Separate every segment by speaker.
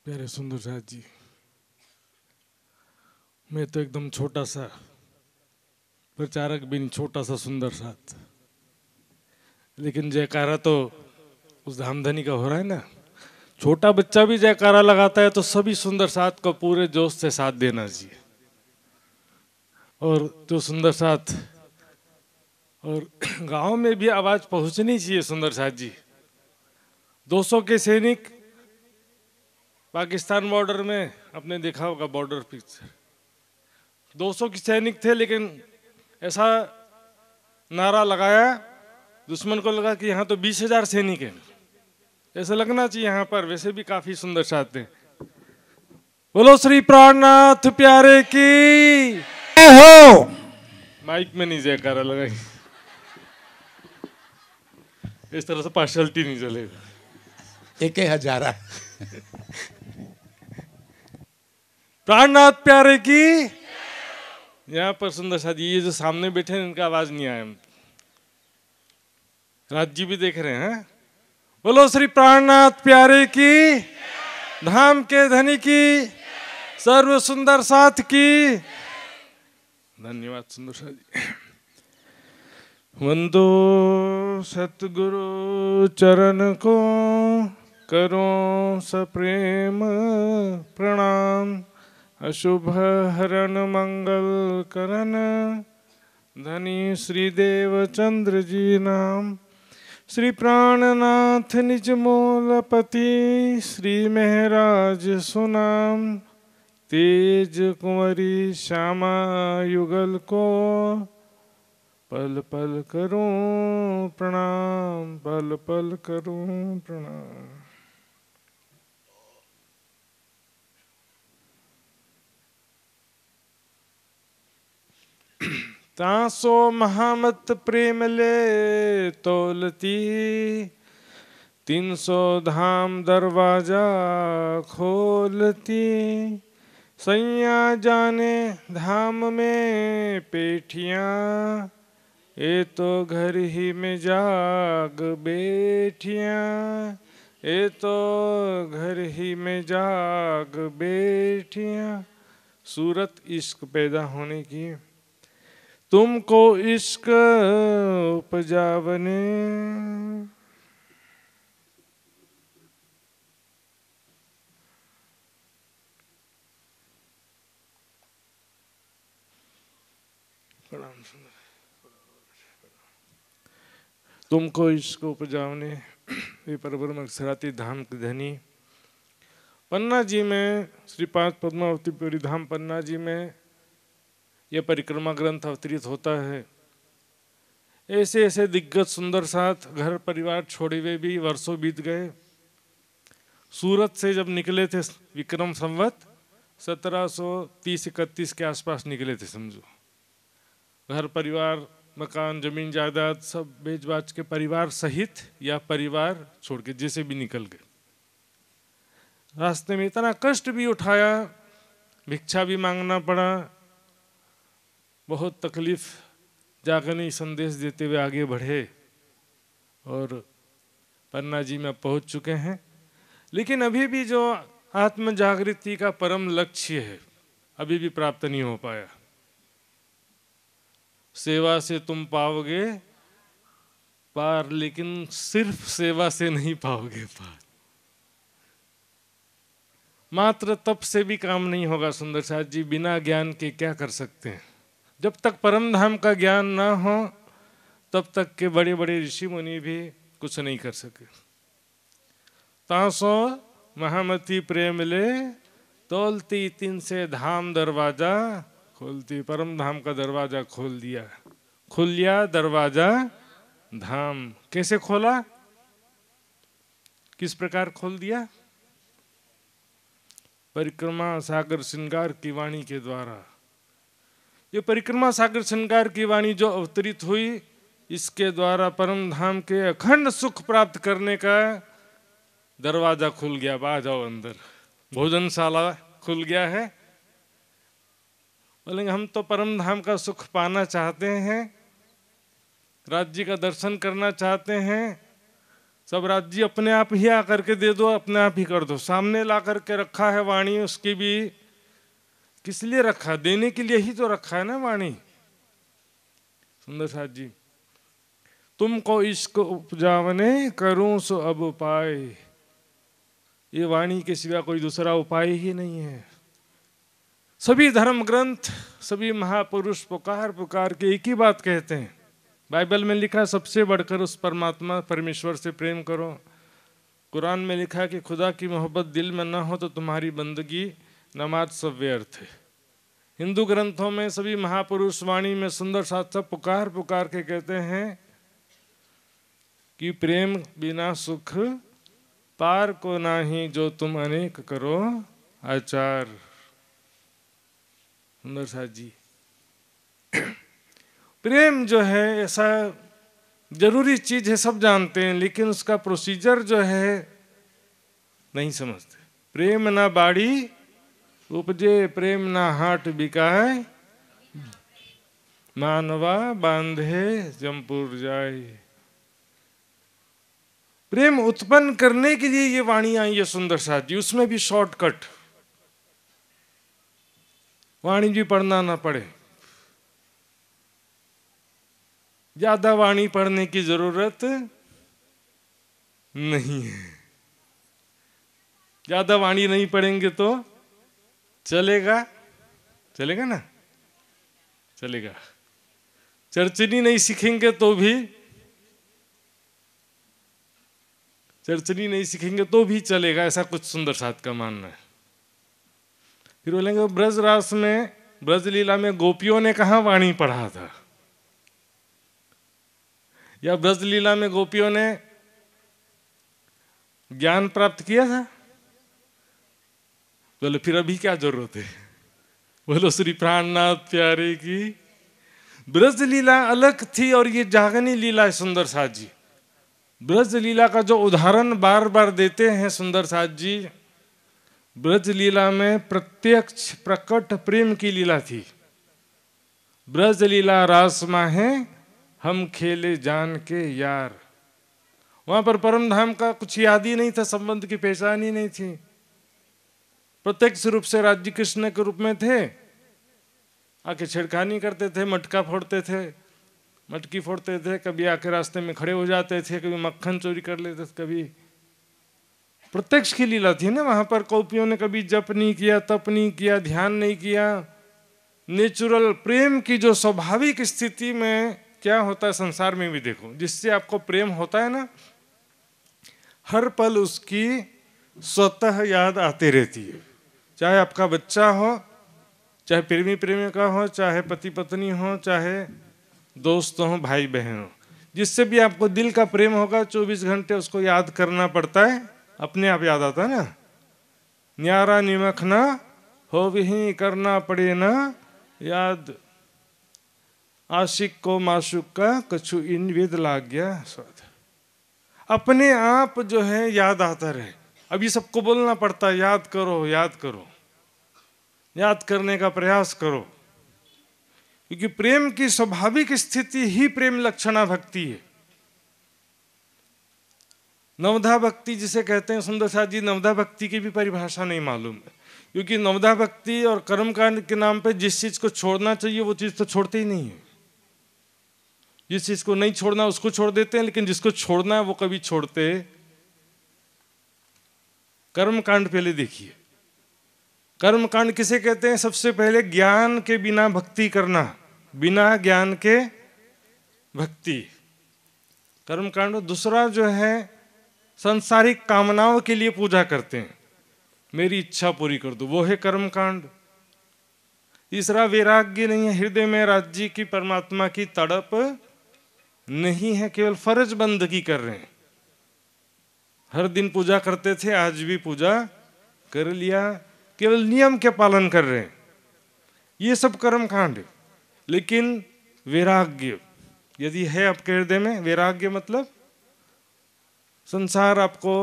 Speaker 1: प्यारे सुंदर साथ जी, मैं तो एकदम छोटा सा प्रचारक भी नहीं, छोटा सा सुंदर साथ, लेकिन जयकारा तो उस धामधनी का हो रहा है ना। छोटा बच्चा भी जयकारा लगाता है तो सभी सुंदर साथ को पूरे जोश से साथ देना चाहिए। और जो सुंदर साथ और गांव में भी आवाज पहुंचनी चाहिए। सुंदर साथ जी, 200 के सैनिक पाकिस्तान बॉर्डर में, आपने देखा होगा बॉर्डर पिक्चर, 200 के सैनिक थे, लेकिन ऐसा नारा लगाया दुश्मन को लगा कि यहाँ तो 20,000 सैनिक हैं। ऐसा लगना चाहिए यहाँ पर। वैसे भी काफी सुंदर साथ हैं। बोलो श्री प्राणनाथ प्यारे की
Speaker 2: हो।
Speaker 1: माइक में नहीं जयकारा लगाई, इस तरह से पार्शलिटी नहीं चलेगा।
Speaker 2: 1,000
Speaker 1: प्राणनाथ प्यारे की। यहाँ पर सुंदर साथ, ये जो सामने बैठे हैं इनका आवाज नहीं आया। राज जी भी देख रहे हैं। बोलो श्री प्राणनाथ प्यारे की, धाम के धनी की, सर्व सुंदर साथ की। धन्यवाद सुंदर साथ जी। वंदो सतगुरु चरण को, करो सप्रेम प्रणाम। अशुभ हरण मंगल करण, धनी श्री देवचंद्र जी नाम। श्री प्राणनाथ निज मूलपति, श्री महराज सुनाम। तेज कुंवरी श्यामा युगल को, पल पल करूं प्रणाम, पल पल करूं प्रणाम। तासो महामत प्रेम ले तोलती, 300 धाम दरवाजा खोलती। सैया जाने धाम में पेठियाँ, ये तो घर ही में जाग बैठियाँ। ये तो घर ही में जाग बैठियाँ। सूरत इश्क पैदा होने की, तुमको इश्क उपजावने। तुमको इश्क उपजावने, ये परब्रह्म अक्षराती धाम के धनी। पन्ना जी में श्री 5 पद्मावती पुरी धाम पन्ना जी में यह परिक्रमा ग्रंथ अवतरित होता है। ऐसे ऐसे दिग्गज सुंदर साथ घर परिवार छोड़े हुए भी वर्षों बीत गए। सूरत से जब निकले थे विक्रम संवत 1730-31 के आसपास निकले थे समझो। घर परिवार मकान जमीन जायदाद सब बेच बाच के परिवार सहित या परिवार छोड़ के जैसे भी निकल गए। रास्ते में इतना कष्ट भी उठाया, भिक्षा भी मांगना पड़ा, बहुत तकलीफ जागनी संदेश देते हुए आगे बढ़े और पन्ना जी में पहुंच चुके हैं। लेकिन अभी भी जो आत्म जागृति का परम लक्ष्य है अभी भी प्राप्त नहीं हो पाया। सेवा से तुम पाओगे पार, लेकिन सिर्फ सेवा से नहीं पाओगे पार। मात्र तप से भी काम नहीं होगा सुंदर साथ जी। बिना ज्ञान के क्या कर सकते हैं? जब तक परम धाम का ज्ञान ना हो तब तक के बड़े बड़े ऋषि मुनि भी कुछ नहीं कर सके। तासो महामती प्रेम ले तोलती, 3 से धाम दरवाजा खोलती। परम धाम का दरवाजा खोल दिया, खुल लिया दरवाजा धाम। कैसे खोला, किस प्रकार खोल दिया? परिक्रमा सागर श्रृंगार की वाणी के द्वारा। ये परिक्रमा सागर श्रृंगार की वाणी जो अवतरित हुई, इसके द्वारा परम धाम के अखंड सुख प्राप्त करने का दरवाजा खुल गया। आ जाओ अंदर, भोजनशाला खुल गया है। बोलेंगे हम तो परम धाम का सुख पाना चाहते हैं, राज्य का दर्शन करना चाहते हैं, सब राज्य अपने आप ही आकर के दे दो, अपने आप ही कर दो। सामने ला करके रखा है वाणी, उसकी भी किस लिए रखा? देने के लिए ही तो रखा है ना वाणी। सुंदर साथ जी, तुमको इश्क उपजावने करूं सो अब उपाय, ये वाणी के सिवा कोई दूसरा उपाय ही नहीं है। सभी धर्म ग्रंथ, सभी महापुरुष पुकार पुकार के एक ही बात कहते हैं। बाइबल में लिखा सबसे बढ़कर उस परमात्मा परमेश्वर से प्रेम करो। कुरान में लिखा कि खुदा की मोहब्बत दिल में ना हो तो तुम्हारी बंदगी नमाज सब व्यर्थ है। हिंदू ग्रंथों में सभी महापुरुष वाणी में सुंदर साथ सब पुकार पुकार के कहते हैं कि प्रेम बिना सुख पार को नाही, जो तुम अनेक करो आचार। सुंदर साथ जी, प्रेम जो है ऐसा जरूरी चीज है, सब जानते हैं, लेकिन उसका प्रोसीजर जो है नहीं समझते। प्रेम ना बाड़ी उपजे, प्रेम ना हाट बिकाए, मानवा बांधे जमपुर जाए। प्रेम उत्पन्न करने के लिए ये वाणी आई है सुंदर साथ जी, उसमें भी शॉर्टकट, वाणी भी पढ़ना ना पड़े। ज्यादा वाणी पढ़ने की जरूरत नहीं है। ज्यादा वाणी नहीं पढ़ेंगे तो चलेगा? चलेगा ना? चलेगा। चर्चनी नहीं सीखेंगे तो भी, चर्चनी नहीं सीखेंगे तो भी चलेगा, ऐसा कुछ सुंदर साथ का मानना है। फिर बोलेंगे ब्रज रास में, ब्रज लीला में गोपियों ने कहाँ वाणी पढ़ा था, या ब्रज लीला में गोपियों ने ज्ञान प्राप्त किया था? बोले फिर अभी क्या जरूरत है? बोलो श्री प्राणनाथ प्यारे की ब्रज लीला अलग थी और ये जागनी लीला है। सुंदर साथ जी, ब्रज लीला का जो उदाहरण बार बार देते हैं सुंदर साथ जी, ब्रज लीला में प्रत्यक्ष प्रकट प्रेम की लीला थी। ब्रज लीला रास माहे हम खेले जान के यार। वहां पर परम धाम का कुछ याद ही नहीं था, संबंध की पहचान ही नहीं थी। प्रत्यक्ष रूप से राज्य कृष्ण के रूप में थे, आके छेड़खानी करते थे, मटका फोड़ते थे, मटकी फोड़ते थे, कभी आके रास्ते में खड़े हो जाते थे, कभी मक्खन चोरी कर लेते थे, कभी प्रत्यक्ष की लीला थी ना। वहां पर गोपियों ने कभी जप नहीं किया, तप नहीं किया, ध्यान नहीं किया। नेचुरल प्रेम की जो स्वाभाविक स्थिति में क्या होता है संसार में भी देखो, जिससे आपको प्रेम होता है ना, हर पल उसकी स्वतः याद आती रहती है। चाहे आपका बच्चा हो, चाहे प्रेमी प्रेमिका हो, चाहे पति पत्नी हो, चाहे दोस्त हो, भाई बहन हो, जिससे भी आपको दिल का प्रेम होगा 24 घंटे उसको याद करना पड़ता है, अपने आप याद आता है ना। न्यारा निमख ना हो भी करना पड़े ना याद, आशिक को माशुक का कछु इन विद लाग गया स्वाद। अपने आप जो है याद आता रहे। अब ये सबको बोलना पड़ता है याद करो, याद करो, याद करने का प्रयास करो, क्योंकि प्रेम की स्वाभाविक स्थिति ही प्रेम लक्षणा भक्ति है। नवधा भक्ति जिसे कहते हैं सुंदर साथ जी, नवधा भक्ति की भी परिभाषा नहीं मालूम है, क्योंकि नवधा भक्ति और कर्मकांड के नाम पे जिस चीज को छोड़ना चाहिए वो चीज तो छोड़ते ही नहीं है। जिस चीज को नहीं छोड़ना उसको छोड़ देते हैं, लेकिन जिसको छोड़ना है वो कभी छोड़ते। कर्मकांड पहले देखिए, कर्मकांड किसे कहते हैं? सबसे पहले ज्ञान के बिना भक्ति करना, बिना ज्ञान के भक्ति कर्मकांड। दूसरा जो है सांसारिक कामनाओं के लिए पूजा करते हैं, मेरी इच्छा पूरी कर दो, वो है कर्मकांड। तीसरा वैराग्य नहीं है, हृदय में राज्य की परमात्मा की तड़प नहीं है, केवल फर्ज बंदगी कर रहे हैं। हर दिन पूजा करते थे, आज भी पूजा कर लिया, केवल नियम के पालन कर रहे हैं, ये सब कर्मकांड। लेकिन वैराग्य यदि है आपके हृदय में, वैराग्य मतलब संसार आपको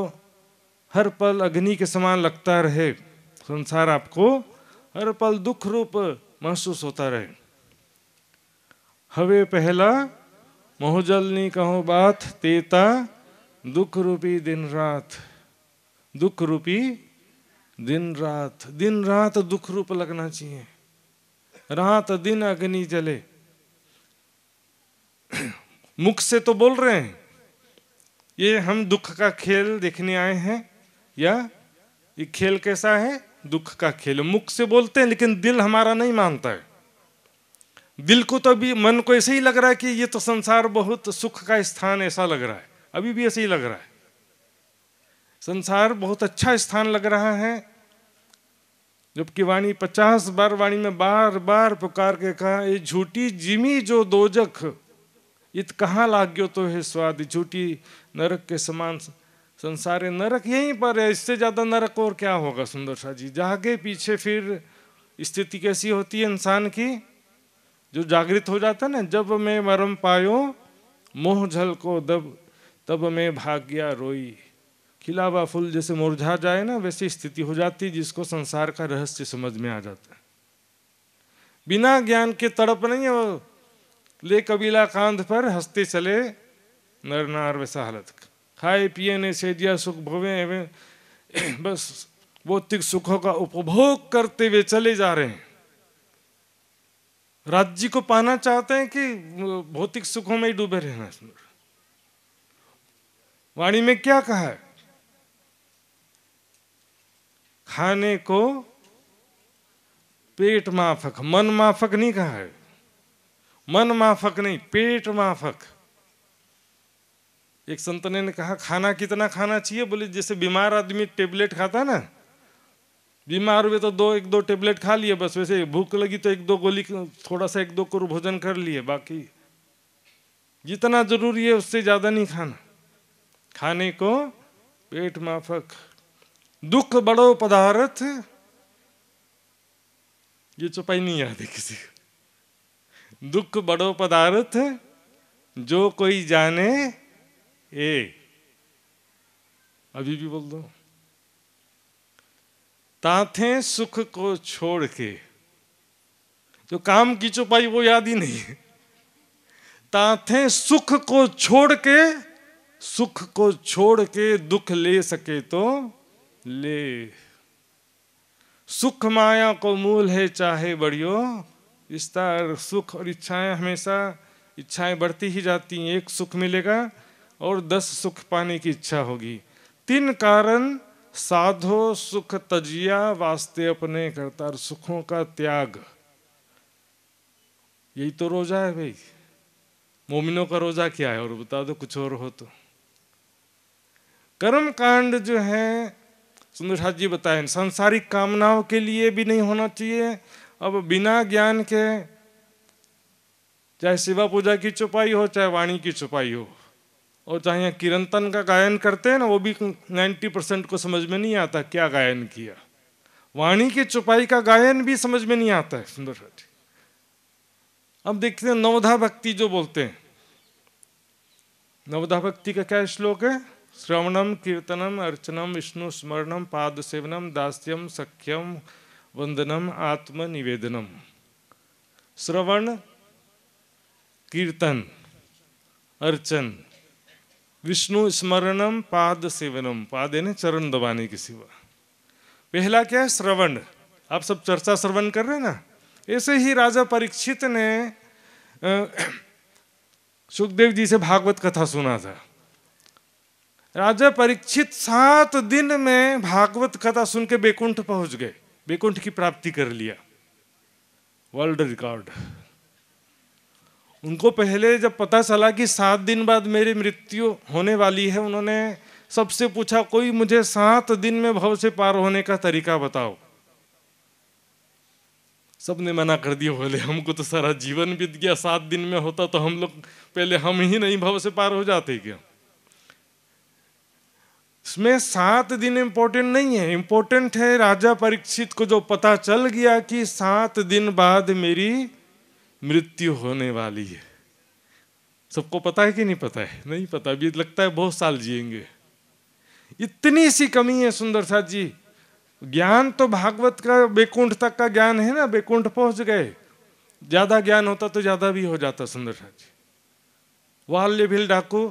Speaker 1: हर पल अग्नि के समान लगता रहे, संसार आपको हर पल दुख रूप महसूस होता रहे। हवे पहला मोहजल नी कहो बात, तेता दुख रूपी दिन रात, दुख रूपी दिन रात, दिन रात दुख रूप लगना चाहिए, रात दिन अग्नि जले। मुख से तो बोल रहे हैं, ये हम दुख का खेल देखने आए हैं, या ये खेल कैसा है? दुख का खेल। मुख से बोलते हैं लेकिन दिल हमारा नहीं मानता है। दिल को तो अभी, मन को ऐसे ही लग रहा है कि ये तो संसार बहुत सुख का स्थान ऐसा लग रहा है, अभी भी ऐसे ही लग रहा है। संसार बहुत अच्छा स्थान लग रहा है, जबकि वाणी 50 बार वाणी में बार बार पुकार के कहा, ये झूठी जिमी जो दोजख इत कहाँ लाग्यो तो है स्वाद। झूठी नरक के समान संसार है, नरक यहीं पर है, इससे ज्यादा नरक और क्या होगा? सुंदर सा जी, जागे पीछे फिर स्थिति कैसी होती है इंसान की, जो जागृत हो जाता है ना, जब मैं मरम पायो मोह झल को दब, तब मैं भाग्या रोई। खिला हुआ फूल जैसे मुरझा जाए ना, वैसी स्थिति हो जाती, जिसको संसार का रहस्य समझ में आ जाता है। बिना ज्ञान के तड़प नहीं है वो, ले कबीला कांध पर हंसते चले नर नार वैसा हालत। खाए पिए ने सेजिया सुख भोवे, बस भौतिक सुखों का उपभोग करते हुए चले जा रहे हैं। राज्य को पाना चाहते हैं कि भौतिक सुखों में ही डूबे रहना। वाणी में क्या कहा है? खाने को पेट माफक, मन माफक नहीं कहा है। मन माफक नहीं, पेट माफक। एक संत ने कहा खाना कितना खाना चाहिए? बोले जैसे बीमार आदमी टेबलेट खाता ना, बीमार हुए तो एक दो टेबलेट खा लिए बस, वैसे भूख लगी तो एक दो गोली, थोड़ा सा एक दो कुर भोजन कर लिए, बाकी जितना जरूरी है उससे ज्यादा नहीं खाना। खाने को पेट माफक। दुख बड़ो पदार्थ, ये चौपाई नहीं याद है किसी को। दुख बड़ो पदार्थ जो कोई जाने ए, अभी भी बोल दो। ताथे सुख को छोड़ के, जो काम की चौपाई वो याद ही नहीं है। ताथे सुख को छोड़ के, सुख को छोड़ के दुख ले सके तो ले। सुख माया को मूल है चाहे बढ़ियो विस्तार। सुख और इच्छाएं हमेशा, इच्छाएं बढ़ती ही जाती हैं। एक सुख मिलेगा और 10 सुख पाने की इच्छा होगी। 3 कारण साधो सुख तजिया वास्ते अपने करतार। सुखों का त्याग, यही तो रोजा है भाई। मोमिनों का रोजा क्या है? और बता दो कुछ और हो तो। कर्म कांड जो है सुंदर साथ जी बताएं, सांसारिक कामनाओं के लिए भी नहीं होना चाहिए। अब बिना ज्ञान के, चाहे शिवा पूजा की चौपाई हो, चाहे वाणी की चौपाई हो, और चाहे कीर्तन का गायन करते हैं ना, वो भी 90% को समझ में नहीं आता क्या गायन किया। वाणी की चौपाई का गायन भी समझ में नहीं आता है। सुंदर साथ जी अब देखते हैं नवधा भक्ति जो बोलते हैं। नवधा भक्ति का क्या श्लोक है? श्रवणम कीर्तनम अर्चनम विष्णु स्मरणम पाद सेवनम दास्यम सख्यम वंदनम आत्म निवेदनम। श्रवण, कीर्तन, अर्चन, विष्णु स्मरणम, पाद सेवनम। पाद है ना चरण दबाने की सिवा। पहला क्या है? श्रवण। आप सब चर्चा श्रवण कर रहे हैं ना। ऐसे ही राजा परीक्षित ने सुखदेव जी से भागवत कथा सुना था। राजा परीक्षित 7 दिन में भागवत कथा सुन के बैकुंठ पहुंच गए, बैकुंठ की प्राप्ति कर लिया, वर्ल्ड रिकॉर्ड। उनको पहले जब पता चला कि 7 दिन बाद मेरी मृत्यु होने वाली है, उन्होंने सबसे पूछा कोई मुझे 7 दिन में भव से पार होने का तरीका बताओ। सबने मना कर दिया। बोले हमको तो सारा जीवन बीत गया, 7 दिन में होता तो हम लोग पहले हम ही नहीं भव से पार हो जाते क्या? इसमें 7 दिन इंपॉर्टेंट नहीं है, इंपॉर्टेंट है राजा परीक्षित को जो पता चल गया कि 7 दिन बाद मेरी मृत्यु होने वाली है। सबको पता है कि नहीं पता है? नहीं पता। अभी लगता है बहुत साल जिएंगे। इतनी सी कमी है सुंदर साथ जी। ज्ञान तो भागवत का बैकुंठ तक का ज्ञान है ना, बैकुंठ पहुंच गए। ज्यादा ज्ञान होता तो ज्यादा भी हो जाता सुंदर साथ जी। वाल्य भील डाकू,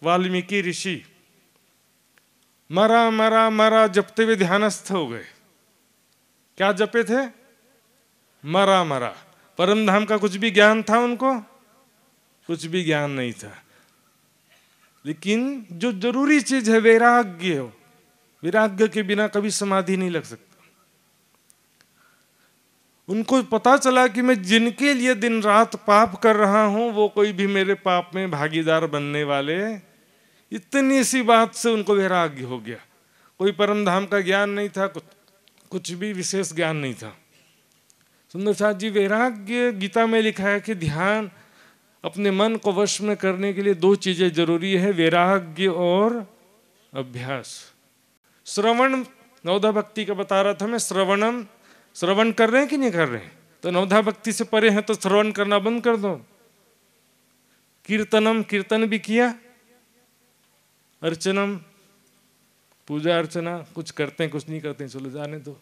Speaker 1: वाल्मीकि ऋषि, मरा मरा मरा जपते हुए ध्यानस्थ हो गए। क्या जपे थे? मरा मरा। परम धाम का कुछ भी ज्ञान था उनको? कुछ भी ज्ञान नहीं था। लेकिन जो जरूरी चीज है वैराग्य, वैराग्य के बिना कभी समाधि नहीं लग सकता। उनको पता चला कि मैं जिनके लिए दिन रात पाप कर रहा हूं वो कोई भी मेरे पाप में भागीदार बनने वाले, इतनी सी बात से उनको वैराग्य हो गया। कोई परम धाम का ज्ञान नहीं था, कुछ भी विशेष ज्ञान नहीं था। सुंदर साथ जी, वैराग्य गीता में लिखा है कि ध्यान, अपने मन को वश में करने के लिए दो चीजें जरूरी है, वैराग्य और अभ्यास। श्रवण, नवधा भक्ति का बता रहा था मैं, श्रवण कर रहे हैं कि नहीं कर रहे हैं? तो नवधा भक्ति से परे हैं तो श्रवण करना बंद कर दो। कीर्तनम, कीर्तन भी किया, अर्चनम, पूजा अर्चना, कुछ करते हैं कुछ नहीं करते हैं, चलो जाने दो।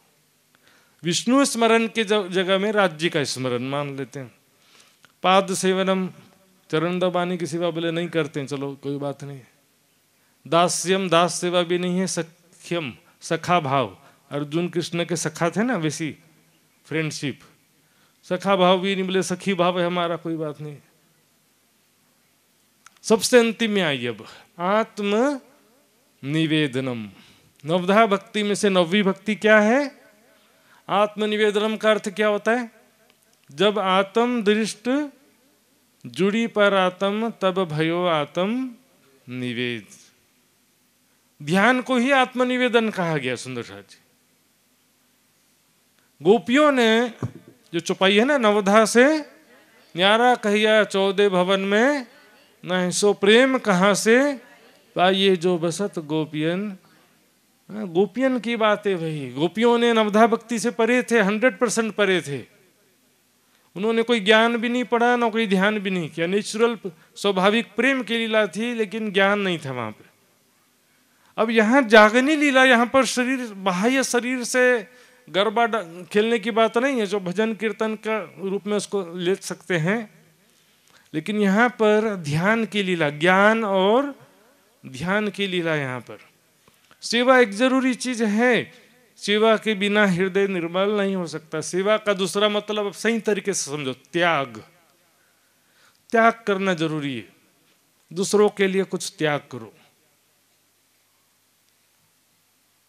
Speaker 1: विष्णु स्मरण के जगह में राज्य का स्मरण मान लेते हैं। पाद सेवनम, चरण दबाने की सेवा बोले नहीं करते हैं, चलो कोई बात नहीं। दास्यम, दास सेवा भी नहीं है। सख्यम, सखा भाव, अर्जुन कृष्ण के सखा थे ना, वैसी फ्रेंडशिप। सखा भाव भी नहीं बोले, सखी भाव है हमारा, कोई बात नहीं। सबसे अंतिम में आई अब आत्म निवेदनम। नवधा भक्ति में से नौवीं भक्ति क्या है? आत्मनिवेदनम का अर्थ क्या होता है? जब आत्म दृष्ट जुड़ी पर आत्म, तब भयो आत्म निवेद। ध्यान को ही आत्मनिवेदन कहा गया। सुंदर साथ जी, गोपियों ने जो चौपाई है ना, नवधा से न्यारा कहिया 14 भवन में, नहीं सो प्रेम कहाँ से पाइए जो बसत गोपियन। गोपियन की बात है भाई। गोपियों ने नवधा भक्ति से परे थे, 100% परे थे। उन्होंने कोई ज्ञान भी नहीं पढ़ा, ना कोई ध्यान भी नहीं किया। नेचुरल स्वाभाविक प्रेम की लीला थी, लेकिन ज्ञान नहीं था वहां पे। अब यहाँ जागनी लीला, यहाँ पर शरीर, बाह्य शरीर से गरबा खेलने की बात नहीं है, जो भजन कीर्तन का रूप में उसको ले सकते हैं। लेकिन यहाँ पर ध्यान की लीला, ज्ञान और ध्यान की लीला। यहाँ पर सेवा एक जरूरी चीज है। सेवा के बिना हृदय निर्मल नहीं हो सकता। सेवा का दूसरा मतलब सही तरीके से समझो, त्याग। त्याग करना जरूरी है। दूसरों के लिए कुछ त्याग करो।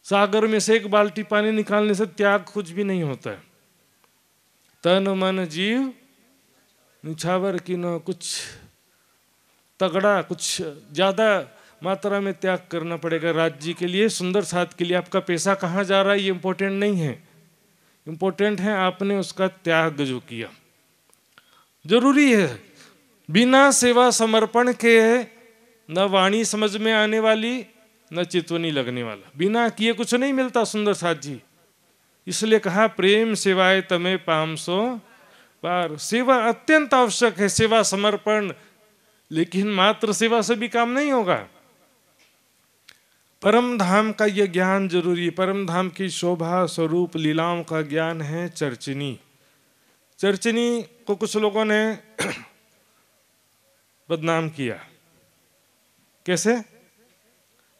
Speaker 1: सागर में से एक बाल्टी पानी निकालने से त्याग कुछ भी नहीं होता है। तन मन जीव निछावर की न, कुछ तगड़ा, कुछ ज्यादा मात्रा में त्याग करना पड़ेगा राज्य के लिए, सुंदर साथ के लिए। आपका पैसा कहाँ जा रहा है ये इंपॉर्टेंट नहीं है। इंपॉर्टेंट है आपने उसका त्याग जो किया, जरूरी है। बिना सेवा समर्पण के न वाणी समझ में आने वाली, न चितवनी लगने वाला। बिना किए कुछ नहीं मिलता सुंदर साथ जी। इसलिए कहा प्रेम सेवाए तमें पामसो पार। सेवा अत्यंत आवश्यक है, सेवा समर्पण। लेकिन मात्र सेवा से भी काम नहीं होगा। परम धाम का यह ज्ञान जरूरी है। परम धाम की शोभा स्वरूप लीलाओं का ज्ञान है चर्चिनी। चर्चिनी को कुछ लोगों ने बदनाम किया। कैसे?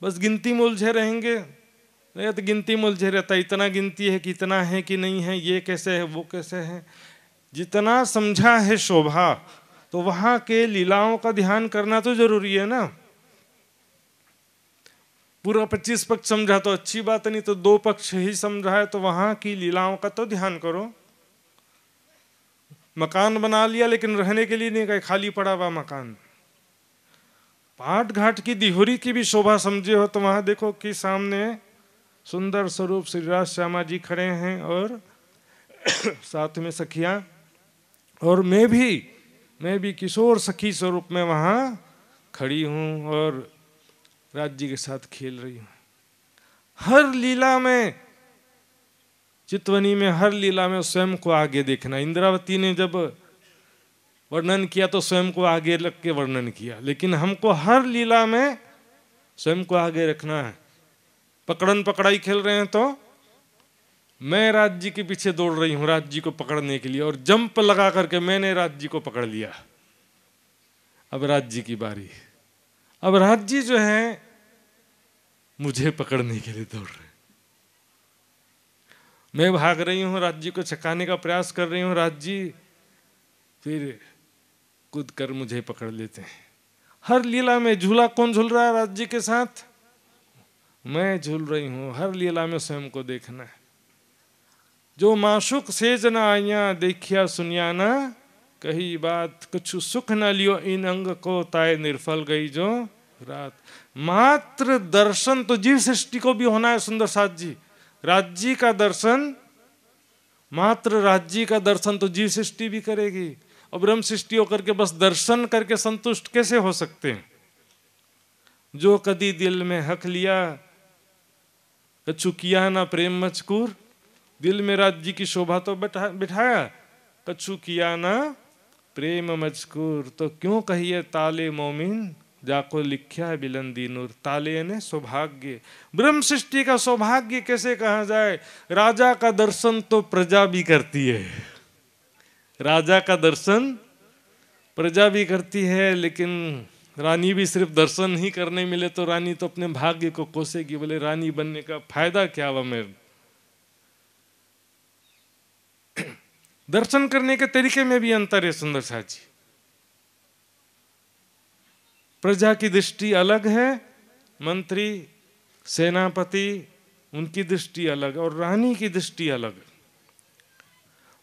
Speaker 1: बस गिनती में उलझे रहेंगे। नहीं तो गिनती में उलझे रहता, इतना गिनती है कि इतना है कि नहीं है, ये कैसे है वो कैसे है। जितना समझा है शोभा, तो वहां के लीलाओं का ध्यान करना तो जरूरी है ना। पूरा 25 पक्ष समझा तो अच्छी बात नहीं, तो 2 पक्ष ही समझा है तो वहां की लीलाओं का तो ध्यान करो। मकान बना लिया लेकिन रहने के लिए नहीं गए, खाली पड़ा हुआ मकान। पाट घाट की दिहोरी की भी शोभा समझे हो तो वहां देखो कि सामने सुंदर स्वरूप श्री राज श्यामा जी खड़े हैं और साथ में सखियां, और मैं भी किशोर सखी स्वरूप में वहां खड़ी हूं और राज्य के साथ खेल रही हूं। हर लीला में, चितवनी में हर लीला में स्वयं को आगे देखना। इंद्रावती ने जब वर्णन किया तो स्वयं को आगे रख के वर्णन किया, लेकिन हमको हर लीला में स्वयं को आगे रखना है। पकड़न पकड़ाई खेल रहे हैं तो मैं राज्य के पीछे दौड़ रही हूं राज्य को पकड़ने के लिए, और जंप लगा करके मैंने राज्य को पकड़ लिया। अब राज्य की बारी। अब राज्य जो है मुझे पकड़ने के लिए दौड़ रहे। मैं भाग रही हूँ, राज्य को छकाने का प्रयास कर रही हूँ, राज्य फिर कूद कर मुझे पकड़ लेते हैं। हर लीला में झूला कौन झूल रहा है राज्य के साथ? मैं झूल रही हूँ। हर लीला में स्वयं को देखना है। जो माशुक सेज न आइया देखिया सुनिया ना, कही बात कुछ सुख न लियो इन अंग को, ताए निर्फल गई जो रात। मात्र दर्शन तो जीव सृष्टि को भी होना है सुंदर साथ जी। राज्य का दर्शन, मात्र राज्य का दर्शन तो जीव सृष्टि भी करेगी। और ब्रह्म सृष्टि होकर के बस दर्शन करके संतुष्ट कैसे हो सकते हैं? जो कदी दिल में हक लिया, कछु किया ना प्रेम मचकूर। दिल में राज्य की शोभा तो बिठाया, कछु किया ना प्रेम मचकूर। तो क्यों कहिए ताले मोमिन, जाको लिखा है बिलंदी नूर। ताले ने सौभाग्य, ब्रह्म सृष्टि का सौभाग्य कैसे कहा जाए? राजा का दर्शन तो प्रजा भी करती है। राजा का दर्शन प्रजा भी करती है, लेकिन रानी भी सिर्फ दर्शन ही करने मिले तो रानी तो अपने भाग्य को कोसेगी। बोले रानी बनने का फायदा क्या हुआ? मेरे दर्शन करने के तरीके में भी अंतर है सुंदर साथ जी। प्रजा की दृष्टि अलग है, मंत्री सेनापति उनकी दृष्टि अलग और रानी की दृष्टि अलग।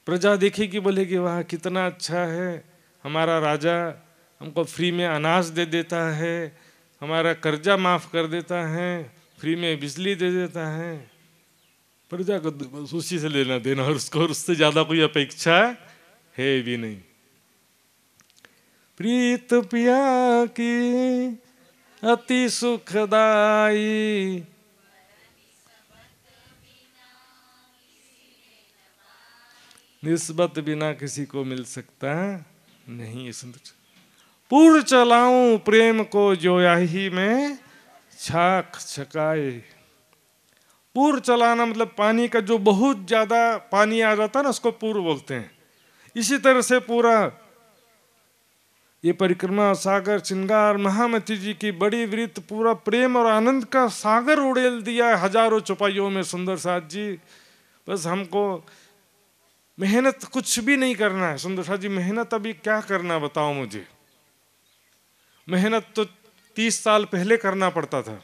Speaker 1: प्रजा देखेगी, बोलेगी वाह कितना अच्छा है, हमारा राजा हमको फ्री में अनाज दे देता है, हमारा कर्जा माफ कर देता है, फ्री में बिजली दे देता है। प्रजा को बस उसी से लेना देना और उसको उससे ज्यादा कोई अपेक्षा है भी नहीं। प्रीत पिया की अति सुखदाई, निस्बत बिना किसी को मिल सकता नहीं। पूर चलाऊं प्रेम को जो याही में छाक छकाए। पूर चलाना मतलब पानी का जो बहुत ज्यादा पानी आ जाता है ना, उसको पूर बोलते हैं। इसी तरह से पूरा ये परिक्रमा सागर श्रृंगार महामती जी की बड़ी वृत्त पूरा प्रेम और आनंद का सागर उड़ेल दिया है हजारों चौपाइयों में सुंदर साथ जी। बस हमको मेहनत कुछ भी नहीं करना है सुंदर साथ जी। मेहनत अभी क्या करना बताओ मुझे? मेहनत तो 30 साल पहले करना पड़ता था,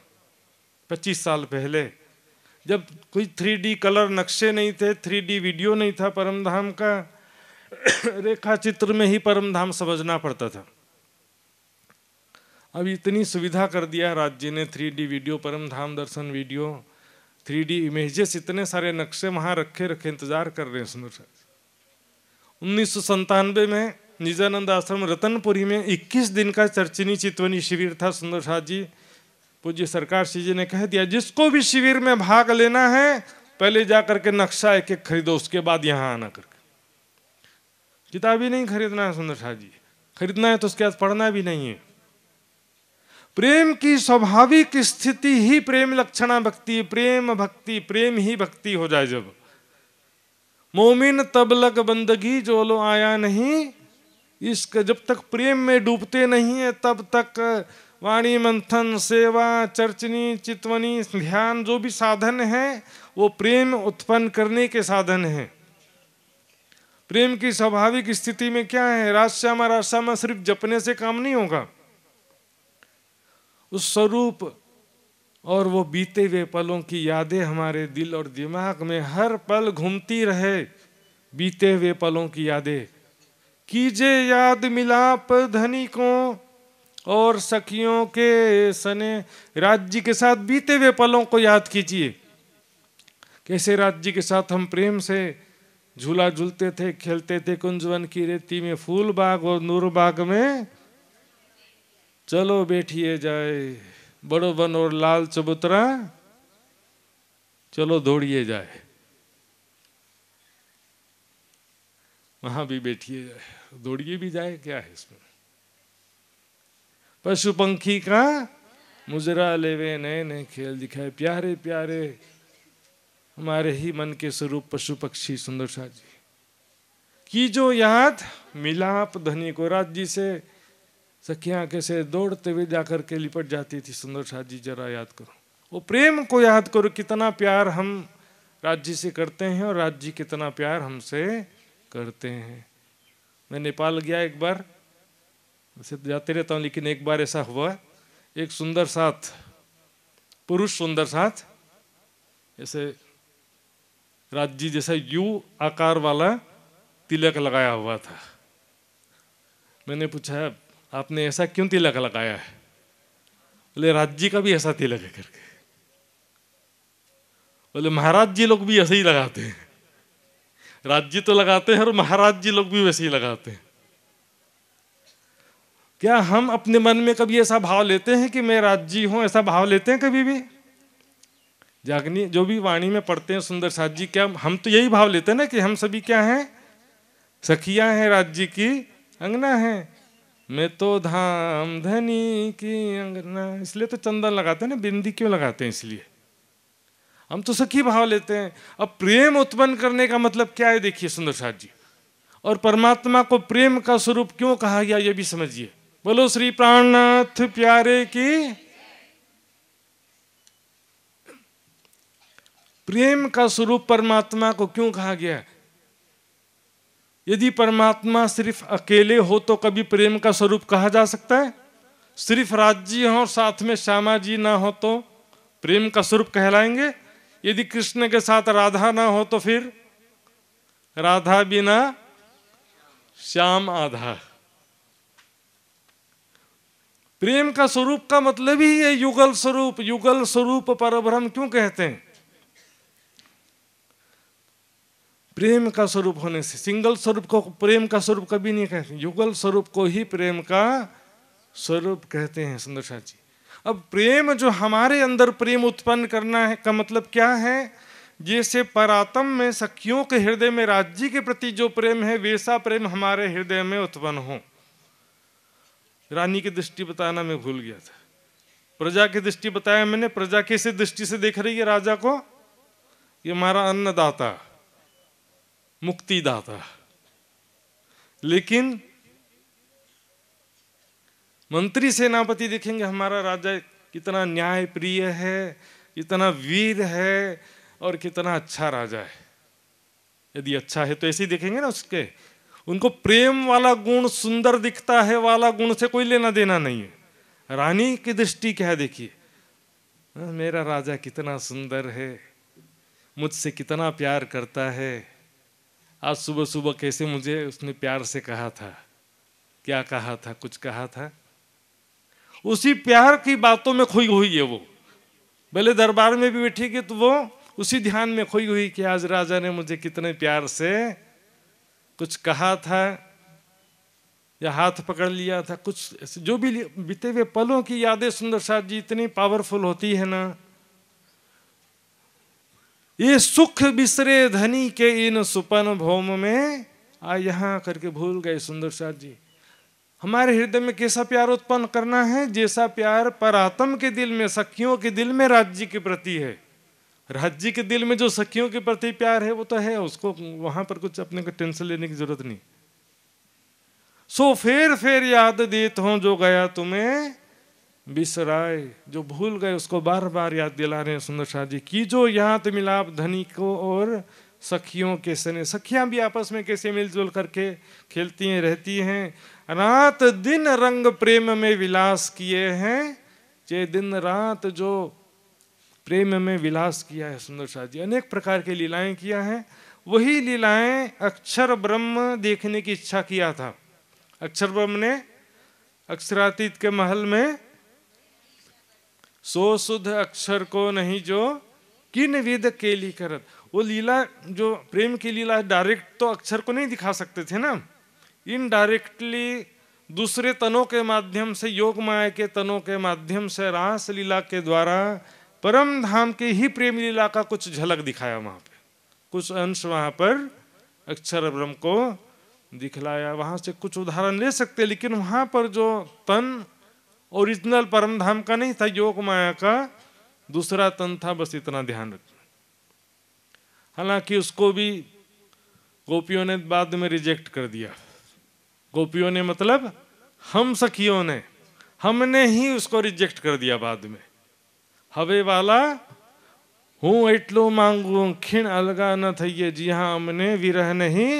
Speaker 1: 25 साल पहले, जब कोई 3D कलर नक्शे नहीं थे, 3D वीडियो नहीं था परम धाम का। रेखा चित्र में ही परम धाम समझना पड़ता था। अब इतनी सुविधा कर दिया राज्य ने, 3D वीडियो, परम धाम दर्शन वीडियो, 3D इमेजेस, इतने सारे नक्शे वहां रखे इंतजार कर रहे हैं सुंदर साथ। 1997 में निजानंद आश्रम रतनपुरी में 21 दिन का चर्चिनी चितवनी शिविर था सुंदर साथ जी। पूज्य सरकार श्री जी ने कह दिया जिसको भी शिविर में भाग लेना है पहले जा करके नक्शा एक एक खरीदो, उसके बाद यहाँ आना करके। किताब ही नहीं खरीदना है सुंदर साथ जी, खरीदना है तो उसके बाद पढ़ना भी नहीं है। प्रेम की स्वाभाविक स्थिति ही प्रेम लक्षणा भक्ति, प्रेम भक्ति, प्रेम ही भक्ति हो जाए। जब मोमिन तब लग बंदगी जो लो आया नहीं, इसका जब तक प्रेम में डूबते नहीं है तब तक वाणी मंथन सेवा चर्चनी चितवनी ध्यान जो भी साधन है वो प्रेम उत्पन्न करने के साधन है। प्रेम की स्वाभाविक स्थिति में क्या है? राश्यामा सिर्फ जपने से काम नहीं होगा। उस स्वरूप और वो बीते हुए पलों की यादें हमारे दिल और दिमाग में हर पल घूमती रहे। बीते हुए पलों की यादें कीजे याद मिलाप धनिकों और सखियों के सने। राज्य के साथ बीते हुए पलों को याद कीजिए। कैसे राज्य के साथ हम प्रेम से झूला झूलते थे, खेलते थे, कुंजवन की रेती में, फूल बाग और नूर बाग में चलो बैठिए जाए, बड़ो बन और लाल चबूतरा चलो दौड़िए जाए, वहां भी बैठिए जाए, दौड़िए भी जाए। क्या है इसमें? पशु पंखी का मुजरा लेवे नए नए खेल दिखाए। प्यारे प्यारे हमारे ही मन के स्वरूप पशु पक्षी सुंदर साथ जी की जो याद मिलाप धनी को। राज्य से सखियां कैसे दौड़ते हुए जाकर के लिपट जाती थी सुंदर साथ जी, जरा याद करो। वो प्रेम को याद करो, कितना प्यार हम राज्य से करते हैं और राज्य कितना प्यार हमसे करते हैं। मैं नेपाल गया एक बार, वैसे तो जाते रहता हूँ, लेकिन एक बार ऐसा हुआ, एक सुंदर साथ पुरुष, सुंदर साथ ऐसे राज्य जैसा यू आकार वाला तिलक लगाया हुआ था। मैंने पूछा आपने ऐसा क्यों तिलक लगाया है? बोले राज्य का भी ऐसा तिलक है करके। बोले महाराज जी लोग भी ऐसे ही लगाते हैं, राज्य तो लगाते हैं और महाराज जी लोग भी वैसे ही लगाते हैं। क्या हम अपने मन में कभी ऐसा भाव लेते हैं कि मैं राज्य हूं? ऐसा भाव लेते हैं कभी भी? जागनी जो भी वाणी में पढ़ते हैं सुंदर साथ जी, क्या हम तो यही भाव लेते हैं ना कि हम सभी क्या हैं? सखियां हैं, राज्य की अंगना है। मैं तो धाम धनी की अंगना, इसलिए तो चंदन लगाते हैं ना, बिंदी क्यों लगाते हैं? इसलिए हम तो सखी भाव लेते हैं। अब प्रेम उत्पन्न करने का मतलब क्या है देखिए सुंदर साथ जी, और परमात्मा को प्रेम का स्वरूप क्यों कहा गया ये भी समझिए। बोलो श्री प्राणनाथ प्यारे की। प्रेम का स्वरूप परमात्मा को क्यों कहा गया? यदि परमात्मा सिर्फ अकेले हो तो कभी प्रेम का स्वरूप कहा जा सकता है? सिर्फ राज्य हो और साथ में श्यामा जी ना हो तो प्रेम का स्वरूप कहलाएंगे? यदि कृष्ण के साथ राधा ना हो तो फिर राधा बिना श्याम आधा। प्रेम का स्वरूप का मतलब ही है युगल स्वरूप। युगल स्वरूप परब्रह्म क्यों कहते हैं? प्रेम का स्वरूप होने से। सिंगल स्वरूप को प्रेम का स्वरूप कभी नहीं कहते, युगल स्वरूप को ही प्रेम का स्वरूप कहते हैं सुंदर साथ जी। अब प्रेम जो हमारे अंदर प्रेम उत्पन्न करना है का मतलब क्या है? जैसे परातम में सखियों के हृदय में राज्य के प्रति जो प्रेम है, वैसा प्रेम हमारे हृदय में उत्पन्न हो। रानी की दृष्टि बताना मैं भूल गया था, प्रजा की दृष्टि बताया मैंने। प्रजा कैसे दृष्टि से देख रही है राजा को? ये हमारा अन्नदाता, मुक्तिदाता। लेकिन मंत्री सेनापति देखेंगे हमारा राजा कितना न्याय प्रिय है, कितना वीर है और कितना अच्छा राजा है। यदि अच्छा है तो ऐसे ही देखेंगे ना उसके। उनको प्रेम वाला गुण, सुंदर दिखता है वाला गुण से कोई लेना देना नहीं है। रानी की दृष्टि क्या है देखिए, मेरा राजा कितना सुंदर है, मुझसे कितना प्यार करता है। आज सुबह सुबह कैसे मुझे उसने प्यार से कहा था, क्या कहा था, कुछ कहा था। उसी प्यार की बातों में खोई हुई है वो। भले दरबार में भी बैठेगी तो वो उसी ध्यान में खोई हुई कि आज राजा ने मुझे कितने प्यार से कुछ कहा था या हाथ पकड़ लिया था, कुछ जो भी बीते हुए पलों की यादें सुंदर साथ जी इतनी पावरफुल होती है ना। ये सुख बिसरे धनी के इन सुपन भौम में आ यहाँ करके भूल गए सुंदर साथ जी। हमारे हृदय में कैसा प्यार उत्पन्न करना है? जैसा प्यार परात्म के दिल में, सखियों के दिल में राज्य के प्रति है। राज्य के दिल में जो सखियों के प्रति प्यार है वो तो है, उसको वहां पर कुछ अपने को टेंशन लेने की जरूरत नहीं। सो फेर याद देत हो जो गया तुम्हें बिसराए, जो भूल गए उसको बार बार याद दिला रहे हैं सुंदर साथ जी की। जो याद मिलाप धनी को और सखियों के सने। सखियां भी आपस में कैसे मिलजुल करके खेलती हैं, रहती हैं। रात दिन रंग प्रेम में विलास किए हैं। जे दिन रात जो प्रेम में विलास किया है सुंदर साथ जी, अनेक प्रकार की लीलाएं किया है। वही लीलाएं अक्षर ब्रह्म देखने की इच्छा किया था। अक्षर ब्रह्म ने अक्षरातीत के महल में सो सुध अक्षर को नहीं जो किन विद केली करत। वो लीला जो प्रेम की लीला डायरेक्ट तो अक्षर को नहीं दिखा सकते थे ना, इनडायरेक्टली दूसरे तनों के माध्यम से, योग माया के तनों के माध्यम से, रास लीला के द्वारा परम धाम की ही प्रेम लीला का कुछ झलक दिखाया। वहां पे कुछ अंश वहां पर अक्षर ब्रह्म को दिखलाया। वहां से कुछ उदाहरण ले सकते, लेकिन वहां पर जो तन ओरिजिनल परम धाम का नहीं था, योग माया का दूसरा तन था, बस इतना ध्यान रखना। हालांकि उसको भी गोपियों ने बाद में रिजेक्ट कर दिया। गोपियों ने मतलब हम सखियों ने, हमने ही उसको रिजेक्ट कर दिया बाद में। હવે વાલા હું એટલું માંગુ ખીણ અલગા ન થઈએ જી हाँ અમને વિરહ नहीं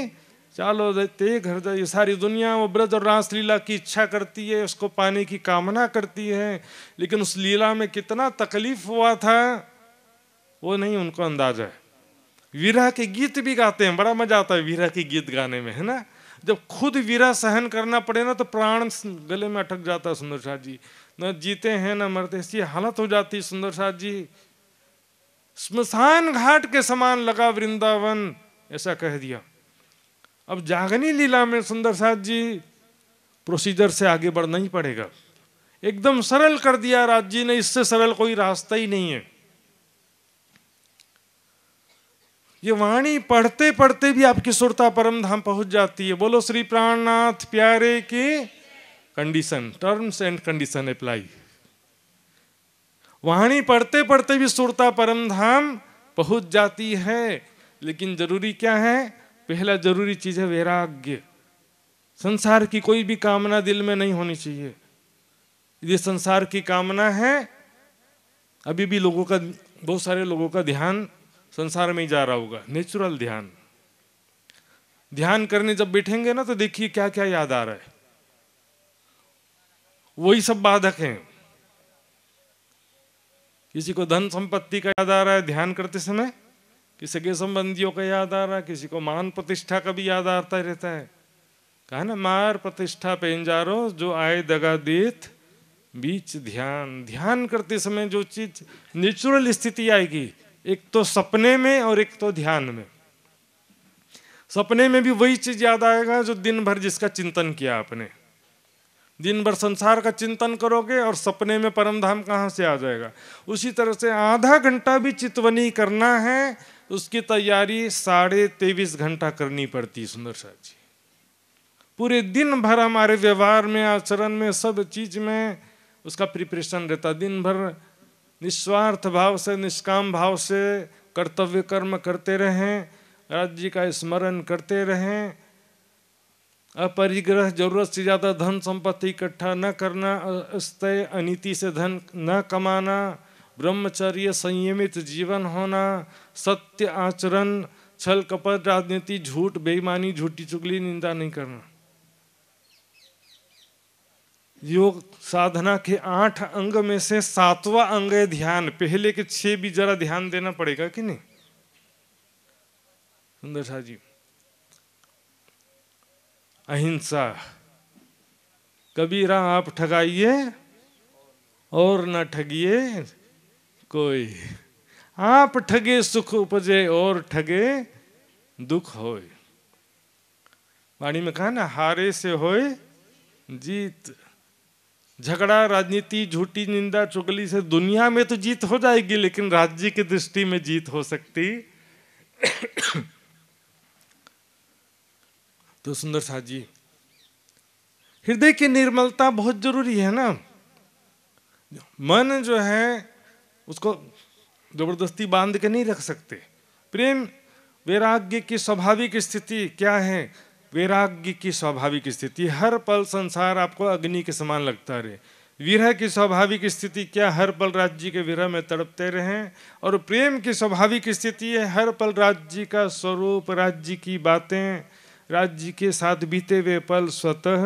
Speaker 1: चालो तेग हृदय। ये सारी दुनिया वो ब्रज और रास लीला की इच्छा करती है, उसको पाने की कामना करती है, लेकिन उस लीला में कितना तकलीफ हुआ था वो नहीं उनको अंदाजा है। विरह के गीत भी गाते हैं, बड़ा मजा आता है विरह के गीत गाने में, है ना। जब खुद विरह सहन करना पड़े ना तो प्राण गले में अटक जाता है सुंदर साथ जी। न जीते हैं न मरते, ऐसी हालत हो जाती सुंदर साथ जी। स्मशान घाट के समान लगा वृंदावन, ऐसा कह दिया। अब जागनी लीला में सुंदर साथ जी प्रोसीजर से आगे बढ़ना ही पड़ेगा। एकदम सरल कर दिया राज जी ने, इससे सरल कोई रास्ता ही नहीं है। ये वाणी पढ़ते पढ़ते भी आपकी सुरता परम धाम पहुंच जाती है। बोलो श्री प्राणनाथ प्यारे की condition, terms and condition apply. वाणी पढ़ते पढ़ते भी सुरता परम धाम पहुंच जाती है, लेकिन जरूरी क्या है? पहला जरूरी चीज है वैराग्य। संसार की कोई भी कामना दिल में नहीं होनी चाहिए। यदि संसार की कामना है, अभी भी लोगों का, बहुत सारे लोगों का ध्यान संसार में ही जा रहा होगा। नेचुरल ध्यान, ध्यान करने जब बैठेंगे ना तो देखिए क्या क्या याद आ रहा है, वही सब बाधक हैं। किसी को धन संपत्ति का याद आ रहा है ध्यान करते समय, किसी के संबंधियों का याद आ रहा है, किसी को मान प्रतिष्ठा का भी याद आता रहता है। कहा ना, मार प्रतिष्ठा पेंजारो जो आए दगा देत बीच ध्यान। ध्यान करते समय जो चीज नेचुरल स्थिति आएगी, एक तो सपने में और एक तो ध्यान में। सपने में भी वही चीज याद आएगा जो दिन भर जिसका चिंतन किया आपने। दिन भर संसार का चिंतन करोगे और सपने में परम धाम कहाँ से आ जाएगा। उसी तरह से आधा घंटा भी चितवनी करना है, उसकी तैयारी 23.5 घंटा करनी पड़ती है सुंदर साथ जी। पूरे दिन भर हमारे व्यवहार में, आचरण में, सब चीज में उसका प्रिपरेशन रहता। दिन भर निस्वार्थ भाव से, निष्काम भाव से कर्तव्य कर्म करते रहें, राज्य का स्मरण करते रहें। अपरिग्रह, जरूरत से ज्यादा धन संपत्ति इकट्ठा न करना, अस्तेय अनीति से धन न कमाना, ब्रह्मचर्य संयमित जीवन होना, सत्य आचरण, छल कपट, राजनीति, झूठ, बेईमानी, झूठी चुगली, निंदा नहीं करना। योग साधना के 8 अंग में से 7वां अंग है ध्यान। पहले के 6 भी जरा ध्यान देना पड़ेगा कि नहीं सुंदर साथ जी। अहिंसा, कबीरा आप ठगाइए और न ठगिए कोई, आप ठगे सुख उपजे और ठगे दुख होए। वाणी में कहा ना, हारे से होए जीत। झगड़ा, राजनीति, झूठी निंदा, चुगली से दुनिया में तो जीत हो जाएगी, लेकिन राज्य की दृष्टि में जीत हो सकती तो सुंदर साथ जी, हृदय की निर्मलता बहुत जरूरी है ना। मन जो है उसको जबरदस्ती बांध के नहीं रख सकते। प्रेम वैराग्य की स्वाभाविक स्थिति क्या है? वैराग्य की स्वाभाविक स्थिति, हर पल संसार आपको अग्नि के समान लगता रहे। विरह की स्वाभाविक स्थिति क्या? हर पल राज्य के विरह में तड़पते रहें। और प्रेम की स्वाभाविक स्थिति है हर पल राज्य का स्वरूप, राज्य की बातें, राज्य के साथ बीते हुए पल स्वतः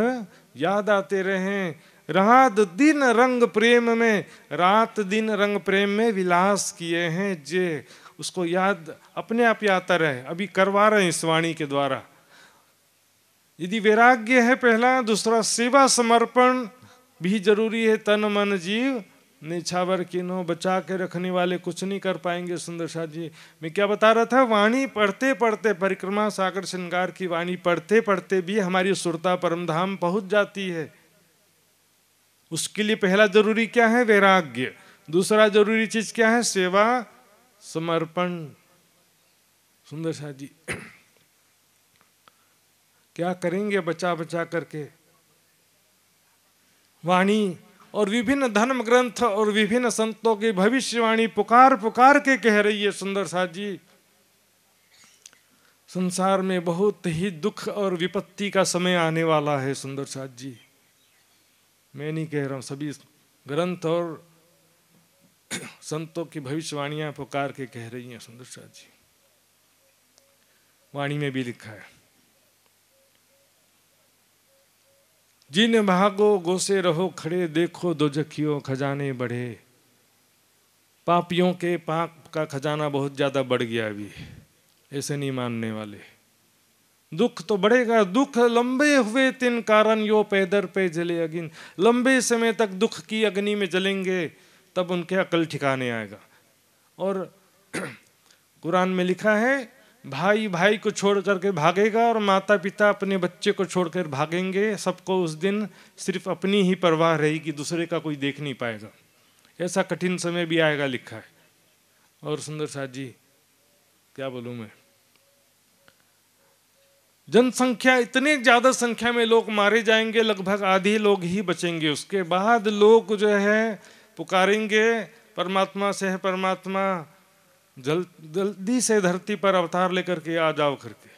Speaker 1: याद आते रहें। रात दिन रंग प्रेम में, रात दिन रंग प्रेम में विलास किए हैं जे, उसको याद अपने आप आता रहे। अभी करवा रहे हैं इस वाणी के द्वारा। यदि वैराग्य है पहला, दूसरा सेवा समर्पण भी जरूरी है। तन मन जीव निछावर किनो, बचा के रखने वाले कुछ नहीं कर पाएंगे। सुंदर साथ जी, मैं क्या बता रहा था, वाणी पढ़ते पढ़ते, परिक्रमा सागर श्रृंगार की वाणी पढ़ते पढ़ते भी हमारी सुरता परम धाम पहुंच जाती है। उसके लिए पहला जरूरी क्या है? वैराग्य। दूसरा जरूरी चीज क्या है? सेवा समर्पण। सुंदर साथ जी, क्या करेंगे बचा बचा करके? वाणी और विभिन्न धर्म ग्रंथ और विभिन्न संतों की भविष्यवाणी पुकार पुकार के कह रही है सुंदर साथ जी, संसार में बहुत ही दुख और विपत्ति का समय आने वाला है। सुंदर साथ जी, मैं नहीं कह रहा हूं, सभी ग्रंथ और संतों की भविष्यवाणियां पुकार के कह रही हैं सुंदर साथ जी। वाणी में भी लिखा है, जिन भागो गोसे रहो खड़े, देखो दोजखियों खजाने बढ़े। पापियों के पाप का खजाना बहुत ज्यादा बढ़ गया अभी, ऐसे नहीं मानने वाले। दुख तो बढ़ेगा, दुख लंबे हुए तिन कारण यो पैदर पे जले अगिन। लंबे समय तक दुख की अग्नि में जलेंगे, तब उनके अकल ठिकाने आएगा। और कुरान में लिखा है, भाई भाई को छोड़ करके भागेगा और माता पिता अपने बच्चे को छोड़कर भागेंगे। सबको उस दिन सिर्फ अपनी ही परवाह रहेगी, दूसरे का कोई देख नहीं पाएगा। ऐसा कठिन समय भी आएगा लिखा है। और सुंदर साथ जी क्या बोलूं मैं, जनसंख्या, इतने ज्यादा संख्या में लोग मारे जाएंगे, लगभग आधे लोग ही बचेंगे। उसके बाद लोग जो है पुकारेंगे, परमात्मा से है परमात्मा, जल्दी से धरती पर अवतार लेकर के आ जाओ करके।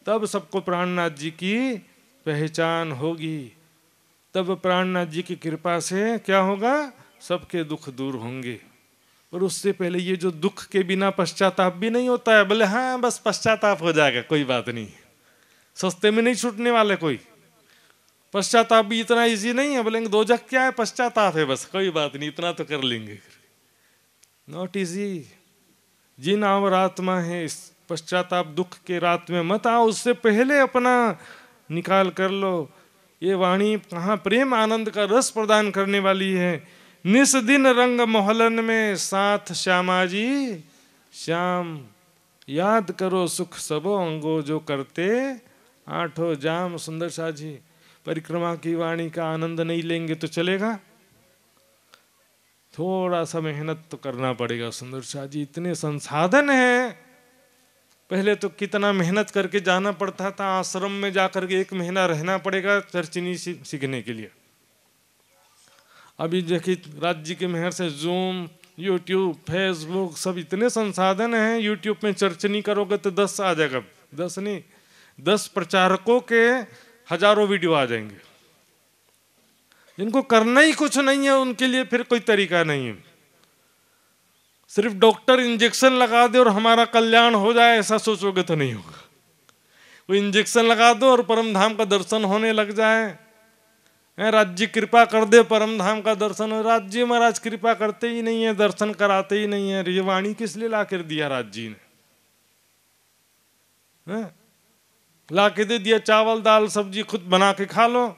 Speaker 1: तब सबको प्राणनाथ जी की पहचान होगी। तब प्राणनाथ जी की कृपा से क्या होगा, सबके दुख दूर होंगे। और उससे पहले ये जो दुख के बिना पश्चाताप भी नहीं होता है, बोले हाँ बस पश्चाताप हो जाएगा, कोई बात नहीं, सस्ते में नहीं छूटने वाले कोई। पश्चाताप भी इतना इजी नहीं है, बोलेंगे दोजख क्या है, पश्चाताप है, बस कोई बात नहीं, इतना तो कर लेंगे। Not easy. जिन और आत्मा है, इस पश्चाताप दुख के रात में मत आओ, उससे पहले अपना निकाल कर लो। ये वाणी कहाँ प्रेम आनंद का रस प्रदान करने वाली है। निस दिन रंग मोहलन में साथ श्यामा जी श्याम, याद करो सुख सबो अंगो जो करते आठों जाम। सुंदर साथ जी, परिक्रमा की वाणी का आनंद नहीं लेंगे तो चलेगा? थोड़ा सा मेहनत तो करना पड़ेगा सुंदर साथ जी। इतने संसाधन हैं, पहले तो कितना मेहनत करके जाना पड़ता था, आश्रम में जाकर के 1 महीना रहना पड़ेगा चर्चिनी सीखने के लिए। अभी देखिए राज्य के मेहर से जूम, यूट्यूब, फेसबुक, सब इतने संसाधन हैं। यूट्यूब में चर्चनी करोगे तो 10 आ जाएगा, 10 नहीं 10 प्रचारकों के हजारों वीडियो आ जाएंगे। जिनको करना ही कुछ नहीं है उनके लिए फिर कोई तरीका नहीं है। सिर्फ डॉक्टर इंजेक्शन लगा दे और हमारा कल्याण हो जाए ऐसा सोचोगे तो नहीं होगा। वो इंजेक्शन लगा दो और परम धाम का दर्शन होने लग जाए, राज्य कृपा कर दे परम धाम का दर्शन हो। राज्य महाराज कृपा करते ही नहीं है, दर्शन कराते ही नहीं है। ये वाणी किस लिए ला कर दिया राज्य ने? ला के दे दिया चावल दाल सब्जी, खुद बना के खा लो।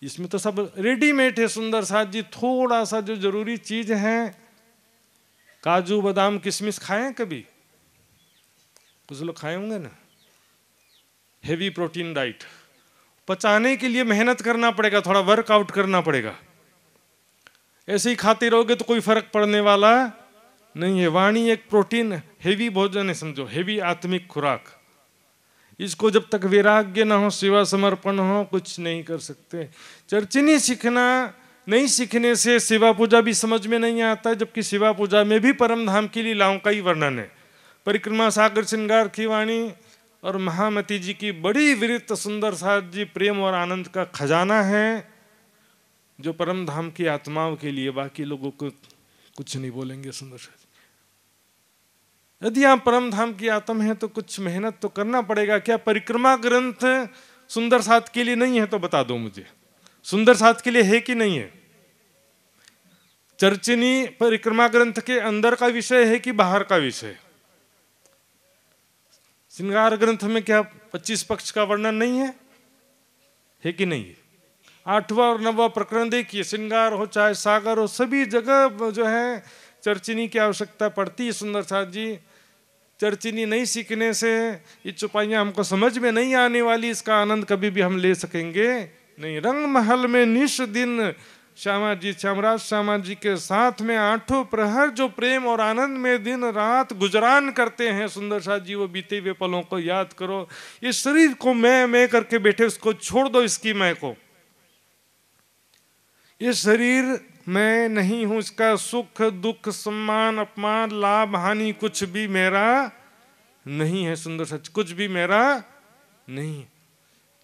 Speaker 1: इसमें तो सब रेडीमेड है सुंदर साथ जी। थोड़ा सा जो जरूरी चीज है, काजू बादाम किशमिश खाएं कभी? कुछ लोग खाए होंगे ना। हेवी प्रोटीन डाइट, पचाने के लिए मेहनत करना पड़ेगा, थोड़ा वर्कआउट करना पड़ेगा। ऐसे ही खाते रहोगे तो कोई फर्क पड़ने वाला नहीं है। वाणी एक प्रोटीन हेवी भोजन है, समझो, हेवी आत्मिक खुराक। इसको जब तक वैराग्य ना हो, सेवा समर्पण हो, कुछ नहीं कर सकते। चर्चिनी सीखना, नहीं सीखने से सेवा पूजा भी समझ में नहीं आता, जबकि सेवा पूजा में भी परम धाम की लीलाओं का ही वर्णन है। परिक्रमा सागर श्रृंगार की वाणी और महामती जी की बड़ी विरत सुंदर साथ जी प्रेम और आनंद का खजाना है, जो परम धाम की आत्माओं के लिए। बाकी लोगों को कुछ नहीं बोलेंगे सुंदर साथ। यदि आप परम धाम की आत्मा है तो कुछ मेहनत तो करना पड़ेगा। क्या परिक्रमा ग्रंथ सुंदर साथ के लिए नहीं है? तो बता दो मुझे, सुंदर साथ के लिए है कि नहीं है? चर्चिनी परिक्रमा ग्रंथ के अंदर का विषय है कि बाहर का विषय? श्रृंगार ग्रंथ में क्या 25 पक्ष का वर्णन नहीं है? है कि नहीं है? 8वां और 9वां प्रकरण देखिए, श्रृंगार हो चाहे सागर हो, सभी जगह जो है चर्चिनी की आवश्यकता पड़ती है सुंदर साथ जी। चर्चिनी नहीं सीखने से ये चौपाइयाँ हमको समझ में नहीं आने वाली, इसका आनंद कभी भी हम ले सकेंगे नहीं। रंग महल में निश दिन श्यामा जी, श्यामराज श्यामा जी के साथ में 8 प्रहर जो प्रेम और आनंद में दिन रात गुजरान करते हैं सुंदर साथ जी, वो बीते हुए पलों को याद करो। ये शरीर को मैं करके बैठे, उसको छोड़ दो, इसकी मैं को। ये शरीर मैं नहीं हूं, इसका सुख दुख सम्मान अपमान लाभ हानि कुछ भी मेरा नहीं है सुंदर सच, कुछ भी मेरा नहीं।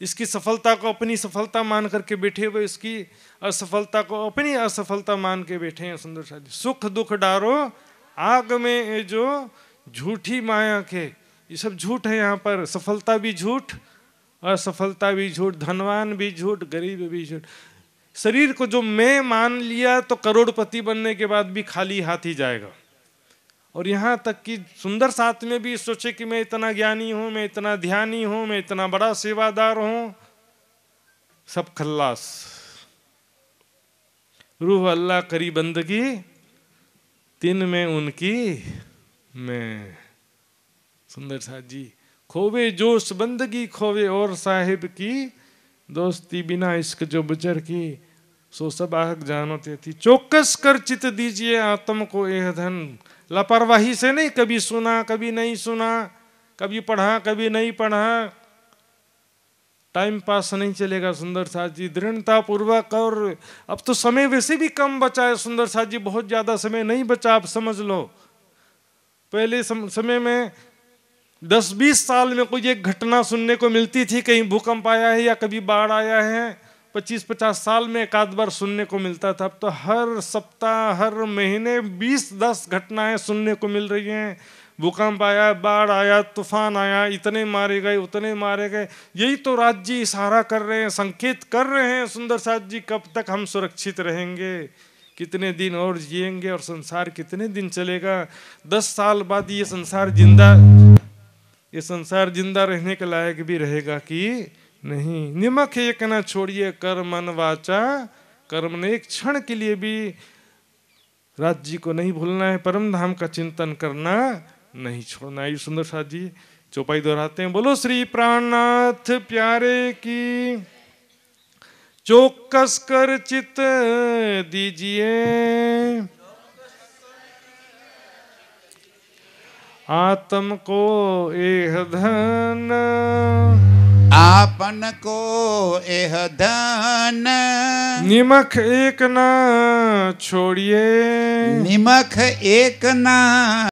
Speaker 1: इसकी सफलता को अपनी सफलता मान करके बैठे हुए, इसकी असफलता को अपनी असफलता मान के बैठे हैं सुंदर साथ जी। सुख दुख डारो आग में ये जो झूठी माया के, ये सब झूठ है यहाँ पर। सफलता भी झूठ, असफलता भी झूठ, धनवान भी झूठ, गरीब भी झूठ। शरीर को जो मैं मान लिया तो करोड़पति बनने के बाद भी खाली हाथ ही जाएगा। और यहाँ तक कि सुंदर साथ में भी सोचे कि मैं इतना ज्ञानी हूँ, मैं इतना ध्यानी हूँ, मैं इतना बड़ा सेवादार हूँ, सब खल्लास। रूह अल्लाह करी बंदगी तिन में उनकी मैं। सुंदर साथ जी। खोवे जोश बंदगी खोवे और साहिब की दोस्ती, बिना इश्क जो बुजर की सो सब आहक जानते थी। चौकस कर चित दीजिए आत्म को यह धन, लापरवाही से नहीं, कभी सुना कभी नहीं सुना, कभी पढ़ा कभी नहीं पढ़ा, टाइम पास नहीं चलेगा सुंदर साथ जी। दृढ़ता पूर्वक, और अब तो समय वैसे भी कम बचा है सुंदर साथ जी, बहुत ज्यादा समय नहीं बचा, आप समझ लो। पहले समय में 10-20 साल में कोई एक घटना सुनने को मिलती थी, कहीं भूकंप आया है या कभी बाढ़ आया है, 25-50 साल में एक आध बार सुनने को मिलता था। अब तो हर सप्ताह हर महीने 20-10 घटनाएं सुनने को मिल रही हैं। भूकंप आया, बाढ़ आया, तूफान आया, इतने मारे गए उतने मारे गए। यही तो राज्य इशारा कर रहे हैं, संकेत कर रहे हैं सुंदर साथ जी, कब तक हम सुरक्षित रहेंगे, कितने दिन और जिएंगे और संसार कितने दिन चलेगा। 10 साल बाद ये संसार जिंदा रहने के लायक भी रहेगा कि नहीं। निमक एक न छोड़िए कर मन वाचा कर्म ने, एक क्षण के लिए भी राज्य को नहीं भूलना है, परम धाम का चिंतन करना नहीं छोड़ना है। सुंदर साथ जी चौपाई दोहराते हैं, बोलो श्री प्राणनाथ प्यारे की, चौकस कर चित दीजिए आत्म को एह धन,
Speaker 2: आपन को एह धन,
Speaker 1: निमक एक ना छोड़िए,
Speaker 2: निमक एक ना